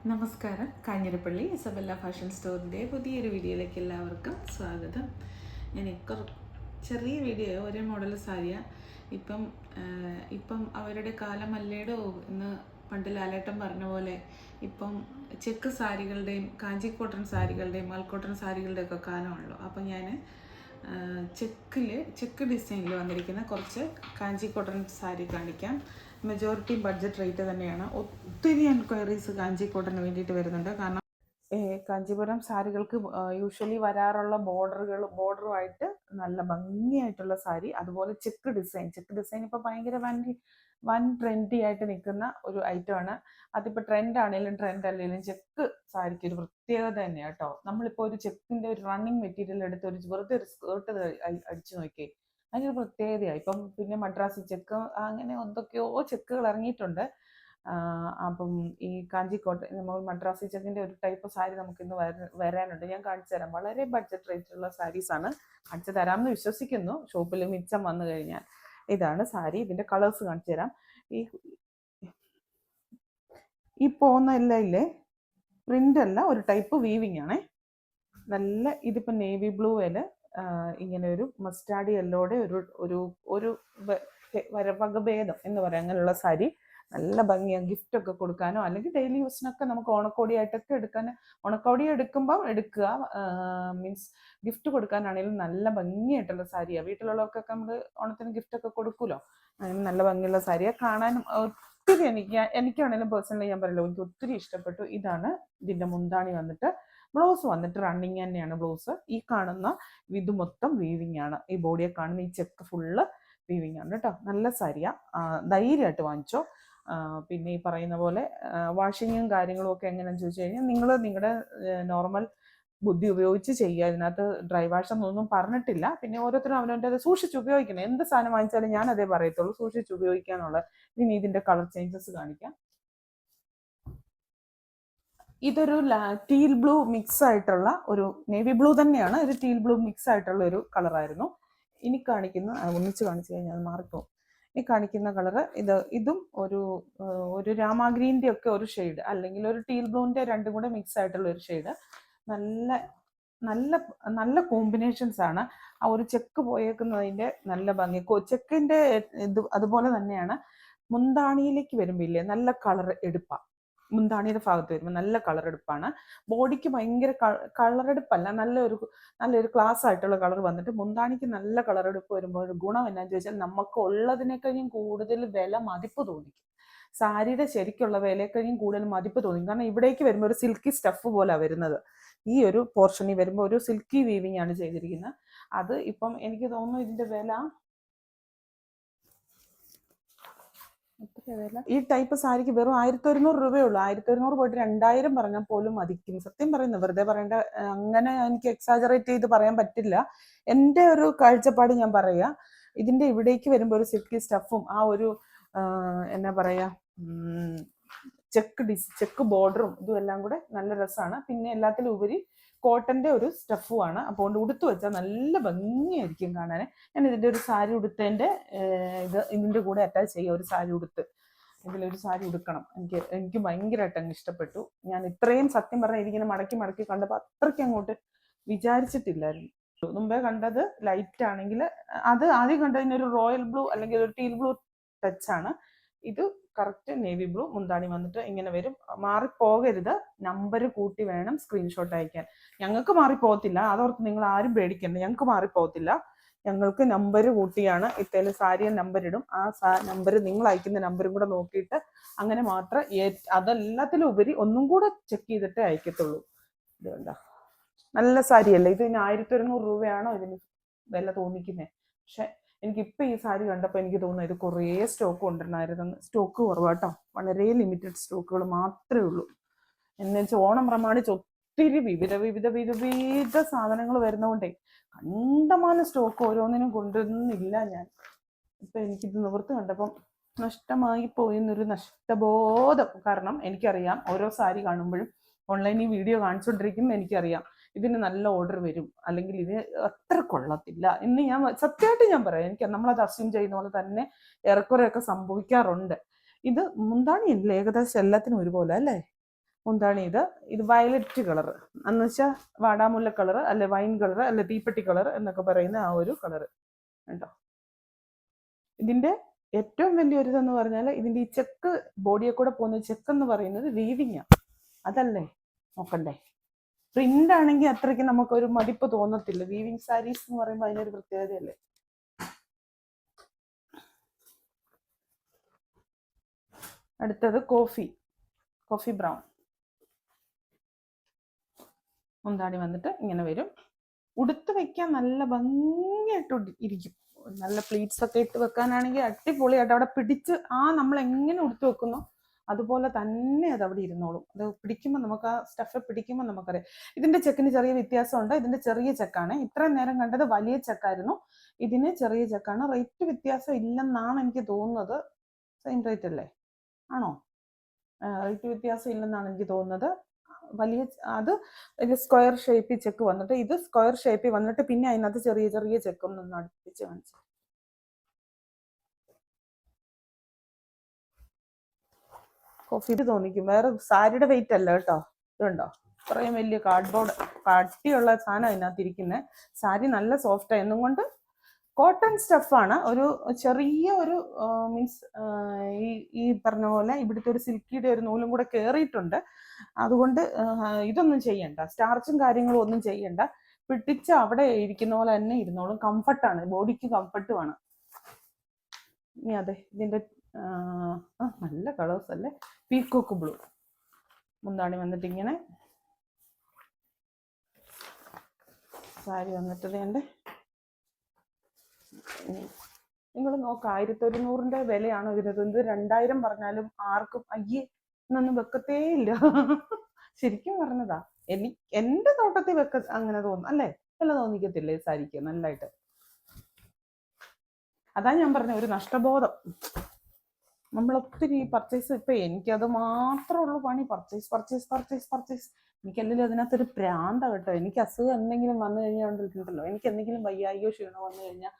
നമസ്കാരം. Kanjirappally Isabella fashion സ്റ്റോറിൻ്റെ പുതിയൊരു വീഡിയോയിലേക്ക് എല്ലാവർക്കും സ്വാഗതം. ഞാൻ ചെറിയ വീഡിയോ ഒരേ മോഡൽ സാരിയാണ്. ഇപ്പം അവരുടെ കാലമല്ലേടോ എന്ന് പണ്ട് ലാലേട്ടൻ പറഞ്ഞ പോലെ ഇപ്പം ചെക്ക് സാരികളുടെയും കാഞ്ചി കോട്ടൺ സാരികളുടെയും മൽക്കോട്ടൺ സാരികളുടെയും ഒക്കെ കാലമാണല്ലോ. അപ്പം ഞാൻ ചെക്ക് ഡിസൈനിൽ വന്നിരിക്കുന്ന കുറച്ച് കാഞ്ചി കോട്ടൺ സാരി കാണിക്കാം. മെജോറിറ്റി ബഡ്ജറ്റ് റേറ്റ് തന്നെയാണ്. ഒത്തിരി എൻക്വയറീസ് കാഞ്ചി കോട്ടന് വേണ്ടിയിട്ട് വരുന്നുണ്ട്. കാരണം കാഞ്ചീപുരം സാരികൾക്ക് യൂഷ്വലി വരാറുള്ള ബോർഡറുമായിട്ട് നല്ല ഭംഗിയായിട്ടുള്ള സാരി, അതുപോലെ ചെക്ക് ഡിസൈൻ ഇപ്പോൾ ഭയങ്കര വൻ ട്രെൻഡി ആയിട്ട് നിൽക്കുന്ന ഒരു ഐറ്റമാണ്. അതിപ്പോൾ ട്രെൻഡ് ആണെങ്കിലും ട്രെൻഡ് അല്ലെങ്കിലും ചെക്ക് സാരിക്ക് ഒരു പ്രത്യേകത തന്നെയാണ് കേട്ടോ. നമ്മളിപ്പോൾ ഒരു ചെക്കിൻ്റെ ഒരു റണ്ണിങ് മെറ്റീരിയൽ എടുത്ത് വെറുതെ ഒരു സ്കേർട്ട് അടിച്ചു നോക്കിയേ, അതിനൊരു പ്രത്യേകതയാണ്. ഇപ്പം പിന്നെ മദ്രാസി ചെക്ക് അങ്ങനെ എന്തൊക്കെയോ ചെക്കുകൾ ഇറങ്ങിയിട്ടുണ്ട്. അപ്പം ഈ കാഞ്ചിക്കോട്ട് നമ്മൾ മദ്രാസി ചെക്കിൻ്റെ ഒരു ടൈപ്പ് സാരി നമുക്കിന്ന് വരാനുണ്ട്. ഞാൻ കാണിച്ചു തരാം. വളരെ ബഡ്ജറ്റ് റേറ്റുള്ള സാരീസാണ്. കാണിച്ചു തരാമെന്ന് വിശ്വസിക്കുന്നു. ഷോപ്പിൽ മിച്ചം വന്നു കഴിഞ്ഞാൽ. ഇതാണ് സാരി. ഇതിൻ്റെ കളേഴ്സ് കാണിച്ചു തരാം. ഈ പോകുന്ന എല്ലാം ഇല്ലേ, പ്രിന്റ് അല്ല, ഒരു ടൈപ്പ് വീവിങ് ആണേ. നല്ല ഇതിപ്പോൾ നേവി ബ്ലൂവില് ഇങ്ങനെ ഒരു മസ്റ്റാർഡ് യെല്ലോടെ ഒരു ഒരു വകഭേദം എന്ന് പറയാം, അങ്ങനെയുള്ള സാരി നല്ല ഭംഗിയാണ്. ഗിഫ്റ്റ് ഒക്കെ കൊടുക്കാനോ അല്ലെങ്കിൽ ഡെയിലി യൂസിനൊക്കെ നമുക്ക് ഓണക്കോടിയായിട്ടൊക്കെ ഓണക്കോടി എടുക്കുക. മീൻസ് ഗിഫ്റ്റ് കൊടുക്കാനാണെങ്കിലും നല്ല ഭംഗിയായിട്ടുള്ള സാരിയാണ്. വീട്ടിലുള്ളവർക്കൊക്കെ നമ്മൾ ഓണത്തിന് ഗിഫ്റ്റ് ഒക്കെ കൊടുക്കുമല്ലോ, അങ്ങനെ നല്ല ഭംഗിയുള്ള സാരിയാണ്. കാണാനും ഒത്തിരി എനിക്കാണെങ്കിലും പേഴ്സണലി ഞാൻ പറയല്ലോ, എനിക്ക് ഒത്തിരി ഇഷ്ടപ്പെട്ടു. ഇതാണ് ഇതിൻ്റെ മുന്താണി വന്നിട്ട്. ബ്ലൗസ് വന്നിട്ട് റണ്ണിങ് തന്നെയാണ് ബ്ലൗസ്. ഈ കാണുന്ന ഇത് മൊത്തം വീവിങ് ആണ്. ഈ ബോഡിയെ കാണുന്ന ഈ ചെക്ക് ഫുള്ള് വീവിങ് ആണ് കേട്ടോ. നല്ല സാരിയാണ്. ധൈര്യമായിട്ട് വാങ്ങിച്ചോ. പിന്നെ ഈ പറയുന്ന പോലെ വാഷിങ്ങും കാര്യങ്ങളും ഒക്കെ എങ്ങനെയാണെന്ന് ചോദിച്ചു കഴിഞ്ഞാൽ നിങ്ങൾ നിങ്ങളുടെ നോർമൽ ബുദ്ധി ഉപയോഗിച്ച് ചെയ്യുക. ഇതിനകത്ത് ഡ്രൈ വാഷ് എന്നൊന്നും പറഞ്ഞിട്ടില്ല. പിന്നെ ഓരോരുത്തരും അവനവൻ്റെ അത് സൂക്ഷിച്ച് ഉപയോഗിക്കണം. എന്ത് സാധനം വാങ്ങിച്ചാലും ഞാൻ അതേ പറയത്തുള്ളൂ, സൂക്ഷിച്ച് ഉപയോഗിക്കാനുള്ള. ഇനി ഇതിൻ്റെ കളർ ചേഞ്ചസ് കാണിക്കാം. ഇതൊരു ടീൽ ബ്ലൂ മിക്സ് ആയിട്ടുള്ള ഒരു നേവി ബ്ലൂ തന്നെയാണ്. ഒരു ടീൽ ബ്ലൂ മിക്സ് ആയിട്ടുള്ള ഒരു കളറായിരുന്നു. ഇനി കാണിക്കുന്ന ഒന്നിച്ച് കാണിച്ചു കഴിഞ്ഞാൽ മാറിപ്പോകും. ഈ കാണിക്കുന്ന കളറ് ഇതും ഒരു രാമാഗ്രീൻ്റെ ഒക്കെ ഒരു ഷെയ്ഡ്, അല്ലെങ്കിൽ ഒരു ടീൽ ബ്ലൂവിൻ്റെ രണ്ടും കൂടെ മിക്സ് ആയിട്ടുള്ള ഒരു ഷെയ്ഡ്. നല്ല നല്ല നല്ല കോമ്പിനേഷൻസ് ആണ്. ആ ഒരു ചെക്ക് പോയേക്കുന്നതിൻ്റെ നല്ല ഭംഗി. ചെക്കിൻ്റെ അതുപോലെ തന്നെയാണ് മുന്താണിയിലേക്ക് വരുമ്പോൾ ഇല്ലേ, നല്ല കളർ എടുപ്പാണ്. മുന്താണിയുടെ ഭാഗത്ത് വരുമ്പോൾ നല്ല കളർ എടുപ്പാണ്. ബോഡിക്ക് ഭയങ്കര കളറെടുപ്പല്ല, നല്ലൊരു ക്ലാസ് ആയിട്ടുള്ള കളർ വന്നിട്ട് മുന്താണിക്ക് നല്ല കളറെടുപ്പ് വരുമ്പോൾ ഒരു ഗുണം എന്നാന്ന് ചോദിച്ചാൽ നമുക്ക് ഉള്ളതിനേക്കഴിഞ്ഞും കൂടുതൽ മതിപ്പ് തോന്നിക്കും. സാരിയുടെ ശരിക്കുള്ള വിലയെക്കഴിഞ്ഞും കൂടുതൽ മതിപ്പ് തോന്നിക്കും. കാരണം ഇവിടേക്ക് വരുമ്പോൾ ഒരു സിൽക്കി സ്റ്റഫ് പോലെയാണ് വരുന്നത്. ഈ ഒരു പോർഷനിൽ വരുമ്പോൾ ഒരു സിൽക്കി വീവിങ് ആണ് ചെയ്തിരിക്കുന്നത്. അത് ഇപ്പം എനിക്ക് തോന്നുന്നു ഇതിന്റെ വില ഈ ടൈപ്പ് സാരിക്ക് വെറും 1100 രൂപയുള്ളൂ. 1100 പോയിട്ട് 2000 പറഞ്ഞാൽ പോലും മതിക്കും. സത്യം പറയുന്നു, വെറുതെ പറയേണ്ട. അങ്ങനെ എനിക്ക് എക്സാജറേറ്റ് ചെയ്ത് പറയാൻ പറ്റില്ല. എൻ്റെ ഒരു കാഴ്ചപ്പാട് ഞാൻ പറയാ. ഇതിന്റെ ഇവിടേക്ക് വരുമ്പോൾ ഒരു സിൽക്കി സ്റ്റഫും ആ ഒരു എന്നാ പറയാ ചെക്ക് ബോർഡറും ഇതും എല്ലാം കൂടെ നല്ല രസമാണ്. പിന്നെ എല്ലാത്തിലും ഉപരി കോട്ടന്റെ ഒരു സ്റ്റഫുമാണ്. അപ്പോൾ ഉടുത്ത് വെച്ചാൽ നല്ല ഭംഗിയായിരിക്കും കാണാൻ. ഞാൻ ഇതിന്റെ ഒരു സാരി ഉടുത്തതിന്റെ ഇതിന്റെ കൂടെ അറ്റാച്ച് ചെയ്യുക. ഒരു സാരി ഉടുത്ത് ഇതിലൊരു സാരി ഉടുക്കണം. എനിക്ക് ഭയങ്കരമായിട്ട് അങ്ങ് ഇഷ്ടപ്പെട്ടു. ഞാൻ ഇത്രയും സത്യം പറഞ്ഞാൽ ഇതിങ്ങനെ മടക്കി കണ്ടപ്പോൾ അത്രയ്ക്ക് അങ്ങോട്ട് വിചാരിച്ചിട്ടില്ലായിരുന്നു. മുമ്പേ കണ്ടത് ലൈറ്റ് ആണെങ്കിൽ അത് ആദ്യം കണ്ടതിനൊരു റോയൽ ബ്ലൂ അല്ലെങ്കിൽ ഒരു ടീൽ ബ്ലൂ ടച്ചാണ്. ഇത് കറക്റ്റ് നേവി ബ്ലൂ. മുന്താണി വന്നിട്ട് ഇങ്ങനെ വരും. മാറിപ്പോകരുത്. നമ്പർ കൂട്ടി വേണം സ്ക്രീൻഷോട്ട് അയക്കാൻ. ഞങ്ങൾക്ക് മാറിപ്പോകത്തില്ല, അതോർത്ത് നിങ്ങൾ ആരും പേടിക്കണ്ട. ഞങ്ങൾക്ക് മാറിപ്പോകത്തില്ല. ഞങ്ങൾക്ക് നമ്പർ കൂട്ടിയാണ് ഇത്തേല് സാരിയ നമ്പർ ഇടും. ആ നമ്പർ നിങ്ങൾ അയക്കുന്ന നമ്പറും കൂടെ നോക്കിയിട്ട് അങ്ങനെ മാത്രം അതെല്ലാത്തിലും ഉപരി ഒന്നും കൂടെ ചെക്ക് ചെയ്തിട്ടേ അയക്കത്തുള്ളൂ. ഇതുകൊണ്ടാ നല്ല സാരിയല്ലേ ഇത്. 1100 രൂപയാണോ ഇതിന് വില തോന്നിക്കുന്നത്. പക്ഷെ എനിക്കിപ്പോൾ ഈ സാരി കണ്ടപ്പോൾ എനിക്ക് തോന്നുന്നു ഇത് കുറേ സ്റ്റോക്ക് കൊണ്ടുവരണമായിരുന്നു. സ്റ്റോക്ക് കുറവാട്ടോ, വളരെ ലിമിറ്റഡ് സ്റ്റോക്കുകൾ മാത്രമേ ഉള്ളൂ. എന്നുവെച്ചാൽ ഓണം പ്രമാണിച്ച് ഒത്തിരി വിവിധ സാധനങ്ങൾ വരുന്നതുകൊണ്ടേ കണ്ടമാനം സ്റ്റോക്ക് ഓരോന്നിനും കൊണ്ടുവരുന്നില്ല ഞാൻ. ഇപ്പം എനിക്കിത് നിവൃത്തി കണ്ടപ്പം നഷ്ടമായി പോയെന്നൊരു നഷ്ടബോധം. കാരണം എനിക്കറിയാം ഓരോ സാരി കാണുമ്പോഴും ഓൺലൈനിൽ വീഡിയോ കാണിച്ചുകൊണ്ടിരിക്കുമ്പോൾ എനിക്കറിയാം ഇതിന് നല്ല ഓർഡർ വരും, അല്ലെങ്കിൽ ഇത് അത്ര കൊള്ളത്തില്ല എന്ന് ഞാൻ സത്യമായിട്ട് ഞാൻ പറയാം. എനിക്ക് നമ്മളത് അസ്യൂം ചെയ്യുന്ന പോലെ തന്നെ ഏറെക്കുറെയൊക്കെ സംഭവിക്കാറുണ്ട്. ഇത് മുന്താണിയല്ലേ ഏകദേശം എല്ലാത്തിനും ഒരുപോലെ അല്ലേ. മുന്താണി ഇത് വയലറ്റ് കളർ എന്ന് വെച്ചാൽ വാടാമുല്ല കളർ അല്ലെ വൈൻ കളർ അല്ലെ തീപ്പെട്ടി കളർ എന്നൊക്കെ പറയുന്ന ആ ഒരു കളർ ഉണ്ടോ. ഇതിന്റെ ഏറ്റവും വലിയൊരു ഇതെന്ന് പറഞ്ഞാൽ ഇതിന്റെ ഈ ചെക്ക് ബോഡിയെ കൂടെ പോകുന്ന ചെക്ക് എന്ന് പറയുന്നത് വീവിങ്ങാ. അതല്ലേ നോക്കണ്ടേ. പ്രിന്റ് ആണെങ്കിൽ അത്രയ്ക്ക് നമുക്കൊരു മതിപ്പ് തോന്നത്തില്ല. വീവിങ് സാരീസ് എന്ന് പറയുമ്പോൾ അതിനൊരു പ്രത്യേകതയല്ലേ. അടുത്തത് കോഫി ബ്രൗൺ. മുന്താണി വന്നിട്ട് ഇങ്ങനെ വരും. ഉടുത്ത് വെക്കാൻ നല്ല ഭംഗിയായിട്ട് ഇരിക്കും. നല്ല പ്ലീറ്റ്സ് ഒക്കെ ഇട്ട് വെക്കാനാണെങ്കിൽ അടിപൊളിയായിട്ട് അവിടെ പിടിച്ച് നമ്മൾ എങ്ങനെ ഉടുത്ത് വെക്കുന്നോ അതുപോലെ തന്നെ അത് അവിടെ ഇരുന്നോളും. അത് പിടിക്കുമ്പോൾ നമുക്ക് ആ സ്റ്റഫ് പിടിക്കുമ്പോൾ നമുക്കറിയാം. ഇതിന്റെ ചെക്കിന് ചെറിയ വ്യത്യാസമുണ്ട്. ഇതിന്റെ ചെറിയ ചെക്കാണ്. ഇത്രയും നേരം കണ്ടത് വലിയ ചെക്കായിരുന്നു, ഇതിന് ചെറിയ ചെക്കാണ്. റേറ്റ് വ്യത്യാസം ഇല്ലെന്നാണ് എനിക്ക് തോന്നുന്നത്. സെയിം റേറ്റ് അല്ലേ? ആണോ? റേറ്റ് വ്യത്യാസം ഇല്ലെന്നാണ് എനിക്ക് തോന്നുന്നത്. വലിയ അത് സ്ക്വയർ ഷേപ്പിൽ ചെക്ക് വന്നിട്ട് ഇത് സ്ക്വയർ ഷേപ്പിൽ വന്നിട്ട് പിന്നെ അതിനകത്ത് ചെറിയ ചെറിയ ചെക്കൊന്നും അടുപ്പിച്ച് കാണിച്ചു. കോഫി ഇത് തോന്നിക്കും. വേറെ സാരിയുടെ വെയിറ്റ് അല്ല കേട്ടോ. ഇതുണ്ടോ ഇത്രയും വലിയ കാർഡ്ബോർഡ് കട്ടിയുള്ള സാധനം അതിനകത്ത് ഇരിക്കുന്നത്. സാരി നല്ല സോഫ്റ്റ് എന്നും കൊണ്ട് കോട്ടൺ സ്റ്റഫാണ്. ഒരു ചെറിയ ഒരു മീൻസ് ഈ പറഞ്ഞ പോലെ ഇവിടുത്തെ ഒരു സിൽക്കിയുടെ ഒരു നൂലും കൂടെ കയറിയിട്ടുണ്ട്. അതുകൊണ്ട് ഇതൊന്നും ചെയ്യണ്ട, സ്റ്റാർച്ചും കാര്യങ്ങളും ഒന്നും ചെയ്യണ്ട. പിടിച്ച് അവിടെ ഇരിക്കുന്ന പോലെ തന്നെ ഇരുന്നോളും. കംഫർട്ടാണ്, ബോഡിക്ക് കംഫർട്ടുമാണ്. ഇനി അതെ ഇതിന്റെ നല്ല കളേഴ്സ് അല്ലേ. Peacock blue. മുന്താണി വന്നിട്ട് ഇങ്ങനെ, സാരി വന്നിട്ട് വേണ്ട. നിങ്ങൾ നോക്ക്, 1100 വിലയാണ് ഇതിനകത്ത്. എന്ത് 2000 പറഞ്ഞാലും ആർക്കും അയ്യേ എന്നൊന്നും വെക്കത്തേ ഇല്ല. ശരിക്കും പറഞ്ഞതാ. എന്റെ തോട്ടത്തിൽ അങ്ങനെ തോന്നും അല്ലേ? വല്ല തോന്നിക്കത്തില്ലേ സാരിക്ക് നല്ലതായിട്ട്? അതാ ഞാൻ പറഞ്ഞ ഒരു നഷ്ടബോധം. നമ്മൾ ഒത്തിരി പർച്ചേസ്, ഇപ്പൊ എനിക്കത് മാത്രമേ ഉള്ളൂ പണി. പർച്ചേസ്. എനിക്കല്ലെങ്കിലും അതിനകത്തൊരു പ്രാന്ത കേട്ടോ. എനിക്ക് അസുഖം എന്തെങ്കിലും വന്നു കഴിഞ്ഞാൽ എനിക്ക് എന്തെങ്കിലും വയ്യായ്യോ ക്ഷീണോ വന്നു കഴിഞ്ഞാൽ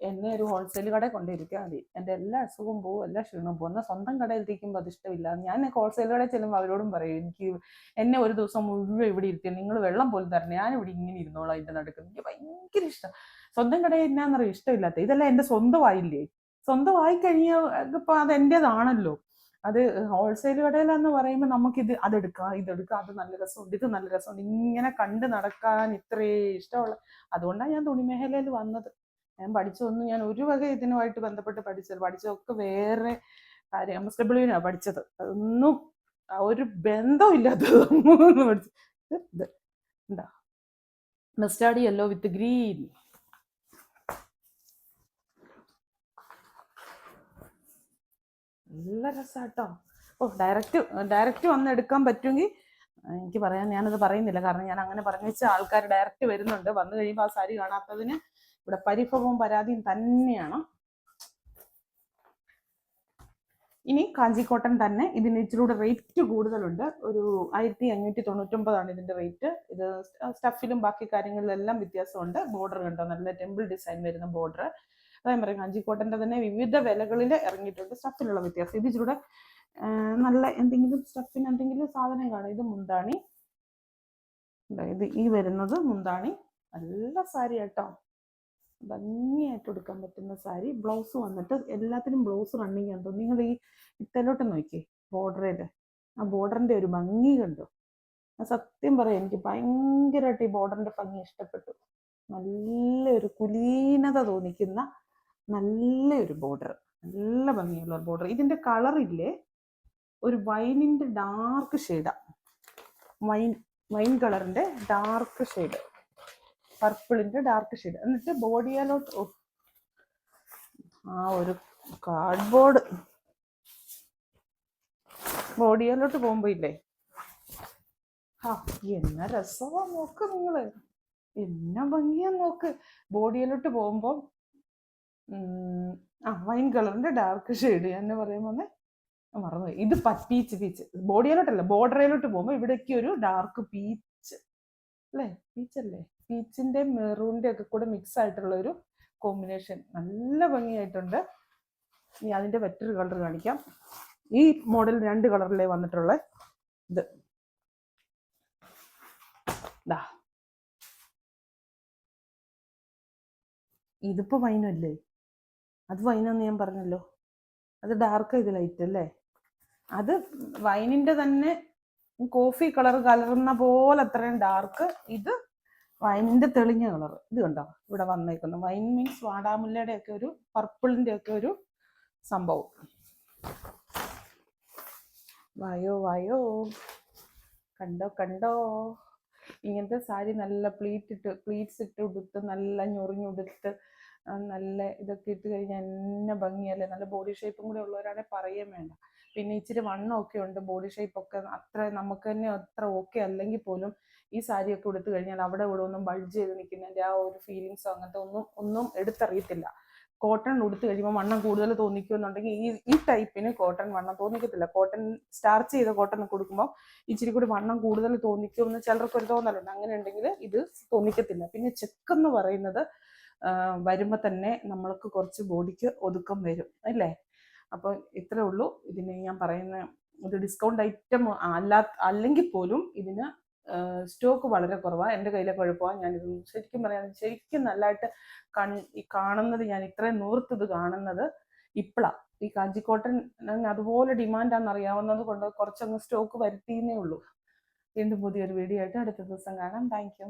എന്നെ ഒരു ഹോൾസെയിൽ കടയിൽ കൊണ്ടിരിക്കാൻ മതി. എൻ്റെ എല്ലാ അസുഖവും പോകും, എല്ലാ ക്ഷീണവും പോകും. എന്നാൽ സ്വന്തം കടയിൽ ഇരിക്കുമ്പോൾ അത് ഇഷ്ടമില്ല. ഞാൻ ഹോൾസെയിൽ കടയിൽ ചെല്ലുമ്പോൾ അവരോടും പറയും, എനിക്ക് എന്നെ ഒരു ദിവസം മുഴുവൻ ഇവിടെ ഇരുത്തി, നിങ്ങൾ വെള്ളം പോലും തരണം, ഞാൻ ഇവിടെ ഇങ്ങനെ ഇരുന്നോളാം അതിൻ്റെ നടുക്ക്. എനിക്ക് ഭയങ്കര ഇഷ്ടം. സ്വന്തം കടയിൽ എന്നാന്നറിയോ ഇഷ്ടമില്ലാത്ത? ഇതെല്ലാം എൻ്റെ സ്വന്തമായില്ലേ. സ്വന്തമായി കഴിഞ്ഞാൽ ഇപ്പൊ അത് എൻ്റെതാണല്ലോ. അത് ഹോൾസെയിൽ കടയിലെന്ന് പറയുമ്പോൾ നമുക്കിത് അതെടുക്കാം, ഇതെടുക്കാം, അത് നല്ല രസമുണ്ട്, ഇത് നല്ല രസമുണ്ട്, ഇങ്ങനെ കണ്ട് നടക്കാൻ ഇത്രേ ഇഷ്ടമുള്ള. അതുകൊണ്ടാണ് ഞാൻ തുണിമേഖലയിൽ വന്നത്. ഞാൻ പഠിച്ചതൊന്നും ഞാൻ ഒരു വക ഇതിനുമായിട്ട് ബന്ധപ്പെട്ട് പഠിച്ചതൊക്കെ വേറെ കാര്യം. MSW പഠിച്ചത്. അതൊന്നും ഒരു ബന്ധമില്ലാത്തതൊന്നും പഠിച്ചത്. എന്താ മസ്റ്റാർഡ് യെല്ലോ വിത്ത് ഗ്രീൻ. നല്ല രസാട്ടോ. ഡയറക്റ്റ് വന്ന് എടുക്കാൻ പറ്റുമെങ്കിൽ എനിക്ക് പറയാൻ, ഞാനത് പറയുന്നില്ല. കാരണം ഞാൻ അങ്ങനെ പറഞ്ഞു വെച്ച ആൾക്കാർ ഡയറക്റ്റ് വരുന്നുണ്ട്. വന്നു കഴിയുമ്പോൾ ആ സാരി കാണാത്തതിന് ഇവിടെ പരിഭവവും പരാതിയും തന്നെയാണ്. ഇനി കാഞ്ചിക്കോട്ടൺ തന്നെ. ഇതിന് ഇച്ചിരി കൂടെ റേറ്റ് കൂടുതലുണ്ട്. ഒരു 1599 ഇതിന്റെ റേറ്റ്. ഇത് സ്റ്റഫിലും ബാക്കി കാര്യങ്ങളിലെല്ലാം വ്യത്യാസമുണ്ട്. ബോർഡർ കണ്ടോ, നല്ല ടെമ്പിൾ ഡിസൈൻ വരുന്ന ബോർഡർ. അതായത് പറയും കാഞ്ചിക്കോട്ടൻ്റെ തന്നെ വിവിധ വിലകളിൽ ഇറങ്ങിയിട്ടുണ്ട്. സ്റ്റഫിലുള്ള വ്യത്യാസം. ഇത് ഇച്ചിരി നല്ല എന്തെങ്കിലും സ്റ്റഫിന് എന്തെങ്കിലും സാധനം കാണും. ഇത് മുന്താണി. ഇത് ഈ വരുന്നത് മുന്താണി. നല്ല സാരി കേട്ടോ, ഭംഗിയായിട്ട് എടുക്കാൻ പറ്റുന്ന സാരി. ബ്ലൗസ് വന്നിട്ട് എല്ലാത്തിനും ബ്ലൗസ് റണ്ണിങ് കണ്ടോ. നിങ്ങൾ ഈ ഇത്തലോട്ട് നോക്കിയേ, ബോർഡറില് ആ ബോർഡറിന്റെ ഒരു ഭംഗി കണ്ടോ. സത്യം പറയാം, എനിക്ക് ഭയങ്കരമായിട്ട് ഈ ബോർഡറിന്റെ ഭംഗി ഇഷ്ടപ്പെട്ടു. നല്ലൊരു കുലീനത തോന്നിക്കുന്ന നല്ലൊരു ബോർഡർ, നല്ല ഭംഗിയുള്ള ബോർഡർ. ഇതിന്റെ കളർ ഇല്ലേ, ഒരു വൈനിന്റെ ഡാർക്ക് ഷെയ്ഡാ. വൈൻ കളറിന്റെ ഡാർക്ക് ഷെയ്ഡ്, പർപ്പിളിന്റെ ഡാർക്ക് ഷെയ്ഡ്. എന്നിട്ട് ബോഡിയിലോട്ട് ആ ഒരു കാർഡ്ബോർഡ് ബോഡിയിലോട്ട് പോകുമ്പോ ഇല്ലേ, എന്നാ രസമാ നോക്ക് നിങ്ങള്, എന്നാ ഭംഗിയാ നോക്ക്. ബോഡിയിലോട്ട് പോകുമ്പോ വൈൻ കളറിന്റെ ഡാർക്ക് ഷെയ്ഡ്. ഞാൻ പറയുമ്പോ മറന്നുപോയി. ഇത് പീച്ച് ബോഡിയിലോട്ടല്ല, ബോർഡറിലോട്ട് പോകുമ്പോ ഇവിടേക്ക് ഒരു ഡാർക്ക് പീച്ച് അല്ലേ, പീച്ചല്ലേ, പീച്ചിന്റെ മെറൂണിന്റെ ഒക്കെ കൂടെ മിക്സ് ആയിട്ടുള്ള ഒരു കോമ്പിനേഷൻ. നല്ല ഭംഗിയായിട്ടുണ്ട്. ഇനി അതിന്റെ മറ്റൊരു കളർ കാണിക്കാം. ഈ മോഡൽ 2 കളറിലേ വന്നിട്ടുള്ള ഇത് ദാ ഇതിപ്പോ വൈനല്ലേ, അത് വൈനാന്ന് ഞാൻ പറഞ്ഞല്ലോ. അത് ഡാർക്ക് ഇത് ലൈറ്റ് അല്ലേ. അത് വൈനിന്റെ തന്നെ കോഫി കളർ കലർന്ന പോലെ അത്രയും ഡാർക്ക്. ഇത് വൈനിന്റെ തെളിഞ്ഞ കളർ. ഇത് കണ്ടോ ഇവിടെ വന്നേക്കുന്നു. വൈൻ മീൻസ് വാടാമുല്ലയുടെ ഒക്കെ ഒരു പർപ്പിളിന്റെ ഒക്കെ ഒരു സംഭവം. വായോ വായോ, കണ്ടോ കണ്ടോ. ഇങ്ങനത്തെ സാരി നല്ല പ്ലീറ്റ്സ് ഇട്ട് ഉടുത്ത് നല്ല ഞൊറിഞ്ഞുടുത്ത് നല്ല ഇതൊക്കെ ഇട്ട് കഴിഞ്ഞാൽ എന്നെ ഭംഗിയല്ലേ. നല്ല ബോഡി ഷേപ്പും കൂടെ ഉള്ളവരാണെങ്കിൽ പറയുകയും വേണ്ട. പിന്നെ ഇച്ചിരി വണ്ണമൊക്കെ ഉണ്ട്, ബോഡി ഷേപ്പൊക്കെ അത്ര നമുക്ക് തന്നെ അത്ര ഓക്കെ അല്ലെങ്കിൽ പോലും ഈ സാരിയൊക്കെ ഉടുത്തു കഴിഞ്ഞാൽ അവിടെ ഇവിടെ ഒന്നും ബൾജ് ചെയ്ത് നിൽക്കുന്നതിൻ്റെ ആ ഒരു ഫീലിങ്സോ അങ്ങനത്തെ ഒന്നും എടുത്തറിയത്തില്ല. കോട്ടൺ ഉടുത്ത് കഴിയുമ്പോൾ വണ്ണം കൂടുതൽ തോന്നിക്കുമെന്നുണ്ടെങ്കിൽ ഈ ടൈപ്പിന് കോട്ടൺ വണ്ണം തോന്നിക്കത്തില്ല. കോട്ടൺ സ്റ്റാർച്ച് ചെയ്ത കോട്ടൺ ഒക്കെ കൊടുക്കുമ്പോൾ ഇച്ചിരി കൂടി വണ്ണം കൂടുതൽ തോന്നിക്കുമെന്ന് ചിലർക്ക് ഒരു തോന്നലുണ്ട്. അങ്ങനെ ഉണ്ടെങ്കിൽ ഇത് തോന്നിക്കത്തില്ല. പിന്നെ ചെക്കെന്ന് പറയുന്നത് വരുമ്പോൾ തന്നെ നമ്മൾക്ക് കുറച്ച് ബോഡിക്ക് ഒതുക്കം വരും അല്ലേ. അപ്പോൾ ഇത്രേ ഉള്ളൂ ഇതിന് ഞാൻ പറയുന്ന. ഇത് ഡിസ്കൗണ്ട് ഐറ്റം അല്ലെങ്കിൽ പോലും ഇതിന് സ്റ്റോക്ക് വളരെ കുറവാണ്. എൻ്റെ കയ്യിലെ കുഴപ്പമാണ്. ഞാനിത് ശരിക്കും പറയാം, ശരിക്കും നല്ലതായിട്ട് ഈ കാണുന്നത്, ഞാൻ ഇത്രയും നൂർത്തത് കാണുന്നത് ഇപ്പോഴാണ്. ഈ കാഞ്ചിക്കോട്ടൻ അതുപോലെ ഡിമാൻഡാണെന്ന് അറിയാവുന്നത് കൊണ്ട് കുറച്ചങ്ങ് സ്റ്റോക്ക് വരുത്തിയെന്നേ ഉള്ളൂ. വീണ്ടും പുതിയൊരു വീഡിയോ ആയിട്ട് അടുത്ത ദിവസം കാണാം. Thank you.